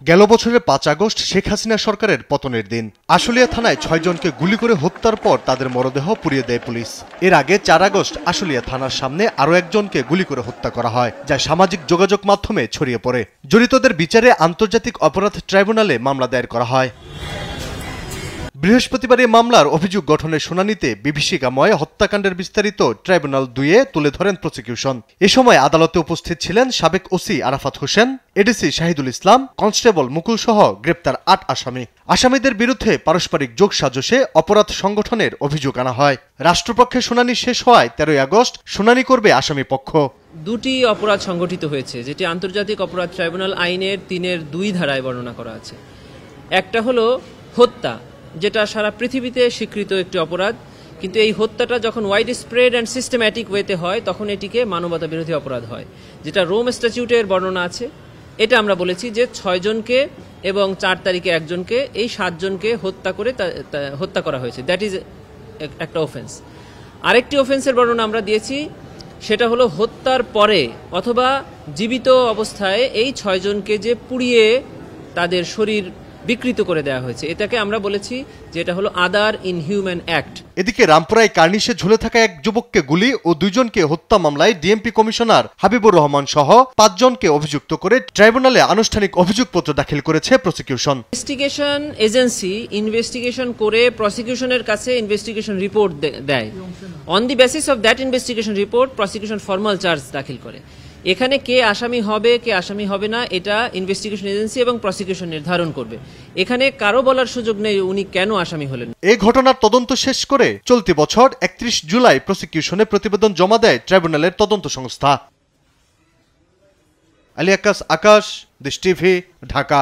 গেল বছরের ৫ আগস্ট শেখ হাসিনা সরকারের পতনের দিন আশুলিয়া থানায় ৬ জনকে গুলি করে হত্যার পর তাদের মরদেহ পুড়িয়ে দেয় পুলিশ। এর আগে ৪ আগস্ট আশুলিয়া থানার সামনে আরও একজনকে গুলি করে হত্যা করা হয়, যা সামাজিক যোগাযোগ মাধ্যমে ছড়িয়ে পড়ে। জড়িতদের বিচারে আন্তর্জাতিক অপরাধ ট্রাইব্যুনালে মামলা দায়ের করা হয়। বৃহস্পতিবার এই মামলার অভিযোগ গঠনের শুনানিতে বিভীষিকাময় হত্যাকাণ্ডের বিস্তারিত ট্রাইব্যুনাল ২-এ তুলে ধরেন প্রসিকিউশন। এ সময় আদালতে উপস্থিত ছিলেন সাবেক ওসি আরাফাত হোসেন, এডিসি শাহিদুল ইসলাম, কনস্টেবল মুকুল সহ গ্রেপ্তার ৮ আসামি। আসামিদের বিরুদ্ধে পারস্পরিক যোগসাজশে অপরাধ সংগঠনের অভিযোগ আনা হয়। রাষ্ট্রপক্ষের শুনানি শেষ হওয়ায় ১৩ আগস্ট শুনানি করবে আসামি পক্ষ। দুটি অপরাধ সংগঠিত হয়েছে, যেটি আন্তর্জাতিক অপরাধ ট্রাইব্যুনাল আইনের ৩-২ ধারায় বর্ণনা করা আছে। একটা হলো হত্যা, যেটা সারা পৃথিবীতে স্বীকৃত একটি অপরাধ, কিন্তু এই হত্যাটা যখন ওয়াইড স্প্রেড অ্যান্ড সিস্টেম্যাটিক ওয়েতে হয় তখন এটিকে মানবতা বিরোধী অপরাধ হয়, যেটা রোম স্ট্যাটিউটের বর্ণনা আছে। এটা আমরা বলেছি যে ৬ জনকে এবং ৪ তারিখে একজনকে, এই ৭ জনকে হত্যা করা হয়েছে, দ্যাট ইজ একটা অফেন্স। আরেকটি অফেন্সের বর্ণনা আমরা দিয়েছি, সেটা হলো হত্যার পরে অথবা জীবিত অবস্থায় এই ৬ জনকে যে পুড়িয়ে তাদের শরীর বিকৃত করে দেওয়া হয়েছে, এটাকে আমরা বলেছি যে এটা হলো আদার ইনহিউম্যান অ্যাক্ট। এদিকে রামপুরায় কার্নিশে ঝুলে থাকা এক যুবককে গুলি ও ২ জনকে হত্যা মামলায় ডিএমপি কমিশনার হাবিবুর রহমান সহ ৫ জনকে অভিযুক্ত করে ট্রাইব্যুনালে আনুষ্ঠানিক অভিযোগপত্র দাখিল করেছে প্রসিকিউশন। ইনভেস্টিগেশন এজেন্সি ইনভেস্টিগেশন করে প্রসিকিউশনের কাছে ইনভেস্টিগেশন রিপোর্ট দেয়। On the basis of that investigation report prosecution formal charge দাখিল করে। এখানে কে আসামি হবে কে আসামি হবে না এটা ইনভেস্টিগেশন এজেন্সি এবং প্রসিকিউশন নির্ধারণ করবে। এখানে কারো বলার সুযোগ নেই উনি কেন আসামি হলেন। এই ঘটনার তদন্ত শেষ করে চলতি বছর ৩১ জুলাই প্রসিকিউশনে প্রতিবেদন জমা দেয় ট্রাইব্যুনালের তদন্ত সংস্থা। আলী আকাশ, দেশ টিভি, ঢাকা।